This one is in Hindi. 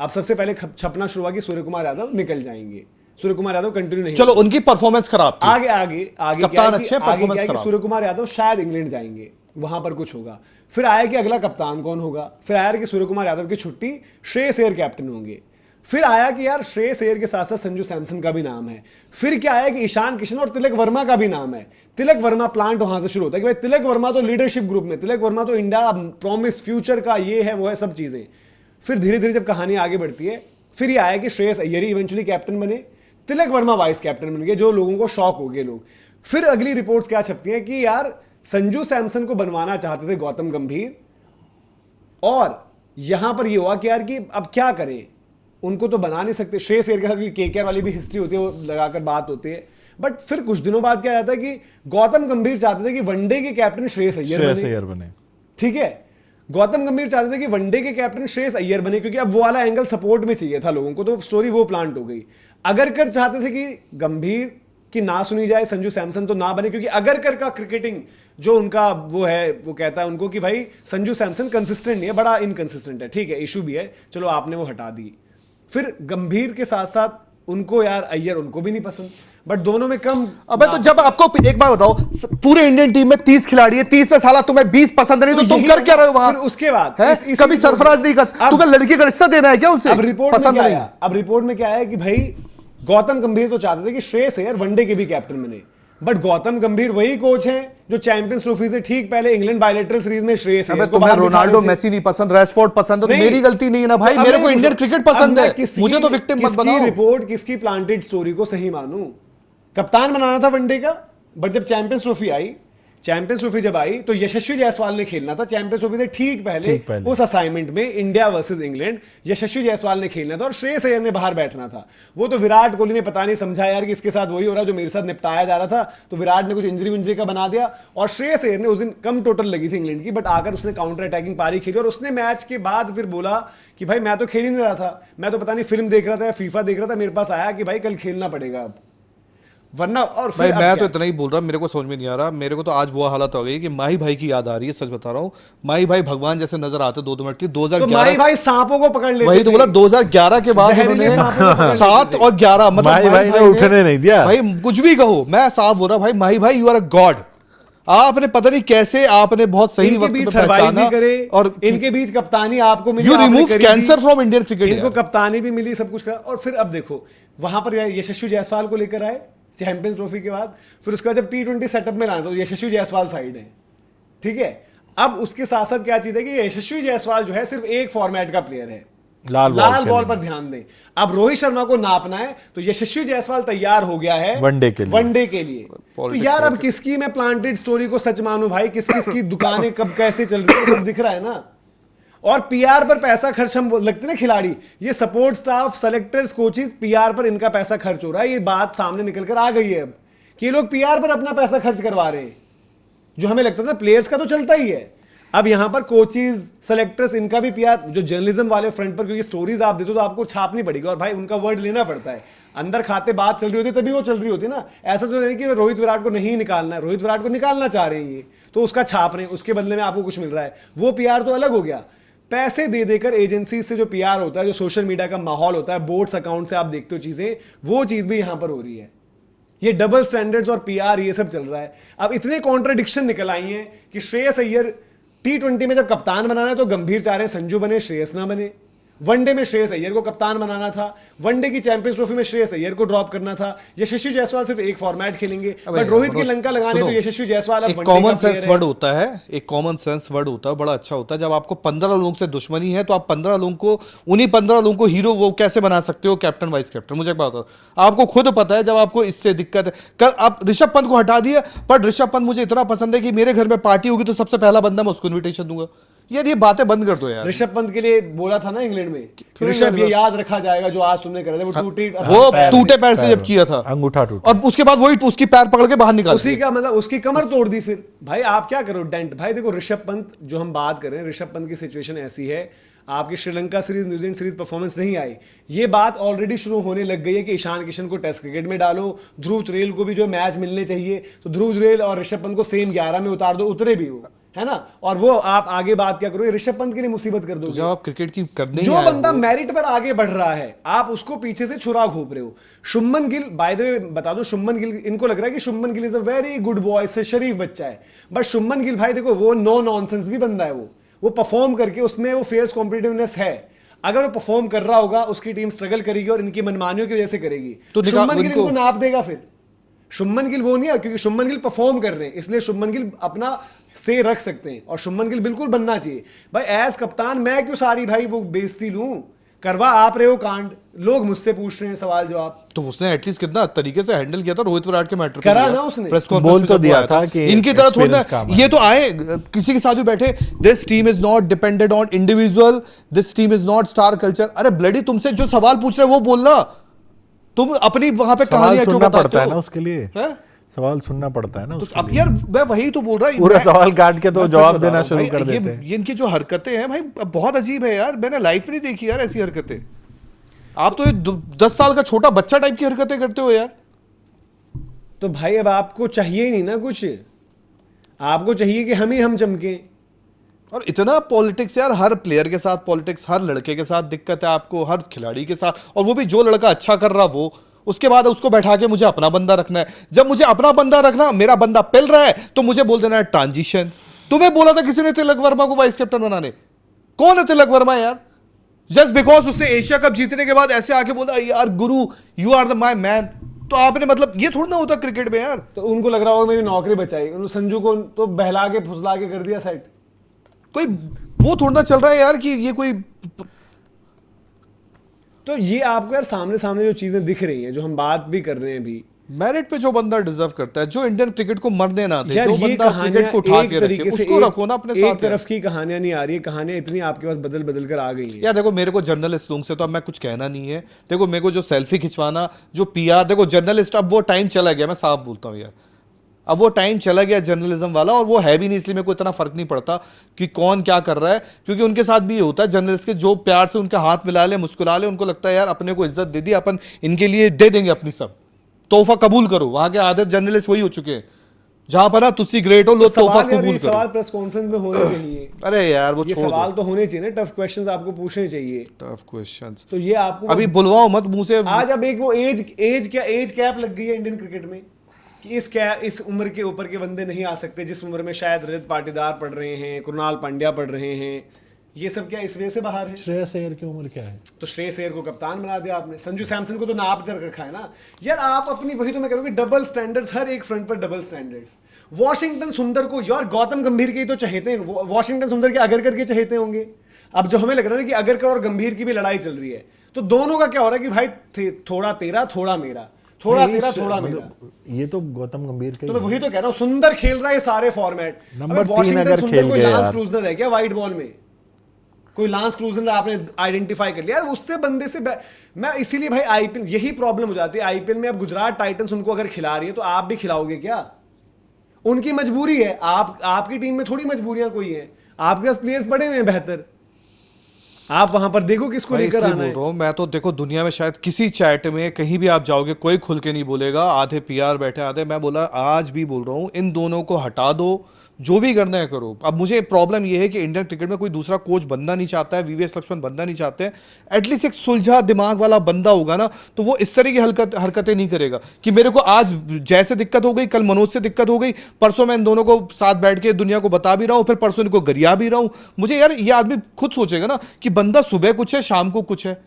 अब सबसे पहले छपना शुरू हुआ कि सूर्य कुमार यादव निकल जाएंगे, सूर्य कुमार यादव कंटिन्यू नहीं। चलो उनकी परफॉर्मेंस खराब थी, आगे आगे आगे कप्तान अच्छे, परफॉर्मेंस कि खराब। सूर्य कुमार यादव शायद इंग्लैंड जाएंगे, वहां पर कुछ होगा। फिर आया कि अगला कप्तान कौन होगा, फिर आया कि सूर्य कुमार यादव की छुट्टी, श्रेयस अय्यर कैप्टन होंगे। फिर आया कि यार श्रेयस अय्यर के साथ साथ संजू सैमसन का भी नाम है। फिर क्या आया कि ईशान किशन और तिलक वर्मा का भी नाम है। तिलक वर्मा प्लांट वहां से शुरू होता है कि भाई तिलक वर्मा तो लीडरशिप ग्रुप में, तिलक वर्मा तो इंडिया प्रॉमिस फ्यूचर का ये है वो है सब चीजें। फिर धीरे धीरे जब कहानी आगे बढ़ती है, फिर ये आया कि श्रेयस अय्यर ही इवेंचुअली कैप्टन बने, तिलक वर्मा वाइस कैप्टन बन गए, जो लोगों को शॉक हो गए लोग। फिर अगली रिपोर्ट्स क्या छपती हैं कि यार संजू सैमसन को बनवाना चाहते थे गौतम गंभीर, और यहां पर ये हुआ कि यार कि अब क्या करें, उनको तो बना नहीं सकते। श्रेयस अय्यर के साथ केकेआर वाली भी हिस्ट्री होती है, वो लगाकर बात होती है। बट फिर कुछ दिनों बाद क्या जाता है कि गौतम गंभीर चाहते थे कि वनडे के कैप्टन श्रेयस अय्यर बने। ठीक है, गौतम गंभीर चाहते थे कि वनडे के कैप्टन श्रेयस अय्यर बने, क्योंकि अब वो वाला एंगल सपोर्ट में चाहिए था लोगों को, तो स्टोरी वो प्लांट हो गई। अगरकर चाहते थे कि गंभीर की ना सुनी जाए, संजू सैमसन तो ना बने, क्योंकि अगरकर का क्रिकेटिंग जो उनका वो है, वो कहता है उनको कि भाई संजू सैमसन कंसिस्टेंट नहीं है, बड़ा इनकंसिस्टेंट है। ठीक है, इशू भी है, चलो आपने वो हटा दी। फिर गंभीर के साथ साथ उनको यार अय्यर उनको भी नहीं पसंद, बट दोनों में कम। अबे तो जब आपको एक बार बताओ, पूरे इंडियन टीम में 30 खिलाड़ी है, 30 में साला तुम्हें 20 पसंद नहीं, तो तुम कर क्या रहे हो वहां? उसके बाद कभी सरफराज नहीं कर, तुम्हें लड़की का रिश्ता देना है क्या उनसे? अब रिपोर्ट पसंद नहीं। अब रिपोर्ट में क्या है कि भाई गौतम गंभीर तो चाहते थे कि श्रेयस अय्यर वनडे के भी कैप्टन बने, बट गौतम गंभीर वही कोच हैं जो चैंपियंस ट्रॉफी से ठीक पहले इंग्लैंड बायलैटरल सीरीज में श्रेयस अय्यर को तुम्हें रोनाल्डो मेसी नहीं पसंद, रैशफोर्ड पसंद, तो मेरी गलती नहीं है ना भाई, मेरे को इंडियन क्रिकेट पसंद है, मुझे तो विक्टिम मत बनाओ। रिपोर्ट किसकी प्लांटेड स्टोरी को सही मानूं? कप्तान बनाना था वनडे का, बट जब champions trophy I, champions trophy जब आई तो यशस्वी जायसवाल ने खेलना था चैंपियंस ट्रॉफी से ठीक पहले उस असाइनमेंट में, इंडिया वर्सेस इंग्लैंड, यशस्वी जायसवाल ने खेलना था और श्रेयस अय्यर ने बाहर बैठना था। वो तो विराट कोहली ने पता नहीं समझा यार कि इसके साथ वही हो रहा है जो मेरे साथ निपटाया जा रहा था, तो विराट ने कुछ इंजरी का बना दिया, और श्रेयस अय्यर ने उस दिन कम टोटल लगी थी इंग्लैंड की, बट आकर उसने काउंटर अटैकिंग पारी खेली, और उसने मैच के बाद फिर बोला कि भाई मैं तो खेल ही नहीं रहा था, मैं तो पता नहीं फिल्म देख रहा था या फीफा देख रहा था, मेरे पास आया कि भाई कल खेलना पड़ेगा अब, वरना। और भाई मैं तो इतना ही बोल रहा, मेरे को समझ में नहीं आ रहा, मेरे को तो आज वो हालत हो गई कि माही भाई की याद आ रही है, सच बता रहा हूँ। माही भाई भगवान जैसे नजर आते 2 मिनट की। 2011 तो माही भाई सांपों को पकड़ लेते, वही तो बोला, 2011 के बाद उन्होंने 7 और 11 मतलब माही भाई ने उठने नहीं दिया। भाई कुछ भी कहो, मैं साफ बोल रहा भाई, माही भाई यू आर अ गॉड। आपने पता नहीं कैसे आपने बहुत सही वक्त पे पहचाना, और इनके बीच कप्तानी आपको मिली, you remove cancer from Indian cricket, इनको कप्तानी भी मिली, सब कुछ करा। और फिर अब देखो वहां पर यशस्वी जायसवाल को लेकर आए चैंपियंस ट्रॉफी के बाद, फिर उसके बाद जब T20 सेटअप में लाना तो यशस्वी जायसवाल साइड है। ठीक है, अब उसके साथ साथ क्या चीज है कि यशस्वी जायसवाल जो है सिर्फ एक फॉर्मेट का प्लेयर है, लाल बॉल पर ध्यान दें। अब रोहित शर्मा को नापना है तो यशस्वी जायसवाल तैयार हो गया है वनडे के लिए। तो यार अब किसकी मैं प्लांटेड स्टोरी को सच मानूं भाई, किस किसकी दुकानें कब कैसे चल रही है सब दिख रहा है ना। और पीआर पर पैसा खर्च, हम लगते ना खिलाड़ी, ये support staff, selectors, coaches, PR पर इनका पैसा खर्च हो रहा है, ये बात सामने निकल कर आ गई है अब कि ये लोग पीआर पर अपना पैसा खर्च करवा रहे हैं, जो हमें लगता था प्लेयर्स का तो चलता ही है। अब यहां पर कोचेस, सेलेक्टर्स, इनका भी पीआर, जो जर्नलिज्म वाले फ्रंट पर, क्योंकि स्टोरीज आप देते हो तो आपको छापनी पड़ेगी और भाई उनका वर्ड लेना पड़ता है। अंदर खाते बात चल रही होती तभी वो चल रही होती ना, ऐसा तो नहीं कि रोहित विराट को नहीं निकालना है, रोहित विराट को निकालना चाह रहे हैं ये, तो उसका छाप रहे हैं, उसके बदले में आपको कुछ मिल रहा है, वो पीआर तो अलग हो गया। पैसे दे देकर एजेंसी से जो पीआर होता है, जो सोशल मीडिया का माहौल होता है, बोर्ड्स अकाउंट से आप देखते हो चीजें, वो चीज भी यहां पर हो रही है। ये डबल स्टैंडर्ड्स और पीआर ये सब चल रहा है। अब इतने कॉन्ट्रडिक्शन निकल आई हैं कि श्रेयस अय्यर T20 में जब कप्तान बनाना है तो गंभीर चाह रहे हैं संजू बने, श्रेयस ना बने। वनडे में श्रेयस अय्यर को कप्तान बनाना था, वनडे की चैंपियंस ट्रॉफी में श्रेयस अय्यर को ड्रॉप करना था, यशस्वी जायसवाल सिर्फ एक फॉर्मेट खेलेंगे, बट रोहित की लंका लगाने तो यशस्वी जायसवाल एक कॉमन सेंस वर्ड होता है, एक कॉमन सेंस वर्ड होता है, बड़ा अच्छा होता है। जब आपको 15 लोगों से दुश्मनी है तो आप 15 लोगों को, उन्हीं 15 लोगों को हीरो वो कैसे बना सकते हो, कैप्टन वाइस कैप्टन। मुझे क्या बताओ, आपको खुद पता है जब आपको इससे दिक्कत है। कल आप ऋषभ पंत को हटा दिए, पर ऋषभ पंत मुझे इतना पसंद है कि मेरे घर में पार्टी होगी तो सबसे पहला बंदा मैं उसको इन्विटेशन दूंगा। यार ये बातें बंद कर दो यार। ऋषभ पंत के लिए बोला था ना इंग्लैंड में, ऋषभ ये याद रखा जाएगा जो आज तुमने करा था, वो टूटे पैर से जब किया था, अंगूठा टूटा, और उसके बाद वही उसकी पैर पकड़ के बाहर निकाल, उसी का मतलब उसकी कमर तोड़ दी। फिर भाई आप क्या करो डेंट। भाई देखो ऋषभ पंत जो हम बात कर रहे हैं, ऋषभ पंत की सिचुएशन ऐसी है, आपकी Sri Lanka series, New Zealand series performance नहीं आई, ये बात ऑलरेडी शुरू होने लग गई है कि ईशान किशन को टेस्ट क्रिकेट में डालो, ध्रुव जुरैल को भी जो मैच मिलने चाहिए, तो ध्रुव जुरैल और ऋषभ पंत को सेम 11 में उतार दो, उतरे भी वो है ना, और वो आप आगे बात क्या करोगे, ऋषभ पंत के लिए मुसीबत कर तो दोगे। जब आप क्रिकेट की करने ही जो आए बंदा हो, मेरिट पर आगे बढ़ रहा है आप उसको पीछे से छुरा घोप रहे हो। Shubman Gill, by the way बता दो, शुभमन गिल, इनको लग रहा है कि Shubman Gill is a very good boy, से शरीफ बच्चा है, बट शुभमन गिल भाई देखो वो नो नॉनसेंस भी बंदा है, वो परफॉर्म करके उसमें वो फेयर्स कॉम्पिटिटिवनेस है। अगर वो परफॉर्म कर रहा होगा उसकी टीम स्ट्रगल करेगी और इनकी मनमानियों की वजह से करेगी, तो शुभमन गिल इनको- इनको नाप देगा। फिर शुभमन गिल वो नहीं है, क्योंकि शुभमन गिल परफॉर्म कर रहे हैं इसलिए शुभमन गिल अपना से रख सकते हैं, और शुभमन गिल बिल्कुल बनना चाहिए भाई एज कप्तान। मैं क्यों सारी भाई वो बेइज्जती लूं, करवा आप रहे हो कांड, लोग मुझसे पूछ रहे हैं सवाल जवाब। तो उसने एटलीस्ट कितना तरीके से हैंडल किया था रोहित विराट के मैटर करा ना उसने। प्रेस बोल कॉन्फ्रेंस तो में जब दिया वो आया था कि इनकी तरह थोड़ी ना experience काम है। ये तो आए किसी के साथ भी बैठे, this team is not depended on individual, this team is not star culture. अरे ब्लडी तुमसे जो सवाल पूछ रहे हैं वो बोलना, तुम अपनी वहां पे सवाल कहानियां क्यों सुनना बताते पड़ता है ना हो? उसके लिए, हैं? सवाल सुनना पड़ता है ना तो उसके अब लिए। यार मैं वही तो बोल रहा हूँ, पूरा मैं- सवाल काट के तो मैं सच जवाब बता देना रहा हूँ शुरू भाई, कर देते हैं। ये इनकी जो हरकतें हैं भाई बहुत अजीब है यार, मैंने लाइफ में नहीं देखी यार ऐसी हरकतें। आप तो ये 10 साल का छोटा बच्चा टाइप की हरकतें करते हो यार। तो भाई अब आपको चाहिए ही नहीं ना कुछ, आपको चाहिए कि हम चमके। और इतना पॉलिटिक्स यार, हर प्लेयर के साथ पॉलिटिक्स, हर लड़के के साथ दिक्कत है आपको, हर खिलाड़ी के साथ, और वो भी जो लड़का अच्छा कर रहा वो, उसके बाद उसको बैठा के मुझे अपना बंदा रखना है। जब मुझे अपना बंदा रखना, मेरा बंदा पिल रहा है तो मुझे बोल देना है ट्रांजिशन। तुम्हें बोला था किसी ने तिलक वर्मा को वाइस कैप्टन बनाने? कौन है तिलक वर्मा यार? जस्ट बिकॉज उसने एशिया कप जीतने के बाद ऐसे आके बोला यार गुरु you are the my man, तो आपने मतलब ये थोड़ा ना होता क्रिकेट में यार। तो उनको लग रहा होगा मेरी नौकरी बचाई, उन्होंने संजू को तो बहला के फुसला के कर दिया सेट। कोई वो थोड़ा ना चल रहा है यार कि ये कोई, तो ये आपको यार सामने सामने जो चीजें दिख रही हैं, जो हम बात भी कर रहे हैं अभी, मेरिट पे जो बंदा डिजर्व करता है, जो इंडियन क्रिकेट को मरने ना दे, यार जो ये बंदा क्रिकेट कहानियां को उठा एक के तरीके रखे, से उसको रखो ना अपने एक साथ तरफ की कहानियां नहीं आ रही है, कहानियां इतनी आपके पास बदल बदल कर आ गई हैं। यार देखो मेरे को जर्नलिस्ट लोगों से तो अब मैं कुछ कहना नहीं है। देखो मेरे को जो सेल्फी खिंचवाना, जो पीआर, देखो जर्नलिस्ट अब वो टाइम चला गया, मैं साफ बोलता हूँ यार, अब वो टाइम चला गया जर्नलिज्म वाला, और वो है भी नहीं, इसलिए मेरे को इतना फर्क नहीं पड़ता कि कौन क्या कर रहा है, क्योंकि उनके साथ भी ये होता है जर्नलिस्ट के, जो प्यार से उनके हाथ मिला ले, मुस्कुरा ले, उनको लगता है यार अपने को इज्जत दे दी, अपन इनके लिए दे देंगे अपनी सब, तोहफा कबूल करो। वहां के आदत जर्नलिस्ट वही हो चुके हैं, जहां पर ना तुसी ग्रेट हो, लो तोहफा सवाल यार, कबूल ये करो। सवाल प्रेस कॉन्फ्रेंस में होने चाहिए। अरे यार वो ये छोड़ सवाल दो, तो होने चाहिए ना, टफ क्वेश्चंस आपको पूछने चाहिए। टफ क्वेश्चंस तो ये आपको अभी बुलवाओ मत मुंह से। आज अब एक वो एज कैप लग गई है इंडियन क्रिकेट में कि इस उम्र के ऊपर के बंदे नहीं आ सकते, जिस उम्र में शायद रजत पाटीदार पढ़ रहे हैं, कुणाल पांड्या पढ़ रहे हैं, ये सब क्या इस वजह से बाहर है? श्रेयस अय्यर की उम्र क्या है? तो श्रेयस अय्यर को कप्तान बना दिया आपने, संजू सैमसन को तो नाप कर रखा है ना यार। आप अपनी, वही तो मैं करूँगी, डबल स्टैंडर्ड्स, हर एक फ्रंट पर डबल स्टैंडर्ड्स। वॉशिंगटन सुंदर को यार गौतम गंभीर के ही तो चहेते हैं, वॉशिंगटन सुंदर के अगर करके चहेते होंगे। अब जो हमें लग रहा है ना कि अगरकर और गंभीर की भी लड़ाई चल रही है, तो दोनों का क्या हो रहा है कि भाई थोड़ा तेरा थोड़ा मेरा, थोड़ा नहीं, तेरा थोड़ा मेरा। मतलब ये तो गौतम गंभीर का तो ही मैं वही तो कह रहा हूँ, सुंदर खेल रहा है ये सारे फॉर्मेट। नंबर 3 वॉशिंगटन अगर सुंदर खेल कोई गया लांस यार। क्रूजनर है क्या वाइट बॉल में? कोई लांस क्रूजनर आपने आइडेंटिफाई कर लिया यार, उससे बंदे से मैं इसीलिए भाई आईपीएल, यही प्रॉब्लम हो जाती है आईपीएल में। अब गुजरात टाइटंस उनको अगर खिला रही है तो आप भी खिलाओगे क्या? उनकी मजबूरी है, आपकी टीम में थोड़ी मजबूरियां कोई हैं, आपके पास प्लेयर्स बड़े हुए हैं बेहतर, आप वहां पर देखो किसको भाई लेकर इसलिए आना बोल है। रहा हूँ मैं, तो देखो दुनिया में शायद किसी चैट में कहीं भी आप जाओगे कोई खुल के नहीं बोलेगा, आधे पीआर बैठे, आधे मैं बोला, आज भी बोल रहा हूँ इन दोनों को हटा दो, जो भी करना है करो। अब मुझे प्रॉब्लम ये है कि इंडियन क्रिकेट में कोई दूसरा कोच बनना नहीं चाहता है, वीवीएस लक्ष्मण बनना नहीं चाहते हैं। एटलीस्ट एक सुलझा दिमाग वाला बंदा होगा ना, तो वो इस तरह की हरकतें नहीं करेगा कि मेरे को आज जैसे दिक्कत हो गई, कल मनोज से दिक्कत हो गई, परसों मैं इन दोनों को साथ बैठ के दुनिया को बता भी रहा हूँ, फिर परसों इनको गरिया भी रहा हूँ। मुझे यार ये आदमी खुद सोचेगा ना कि बंदा सुबह कुछ है शाम को कुछ है।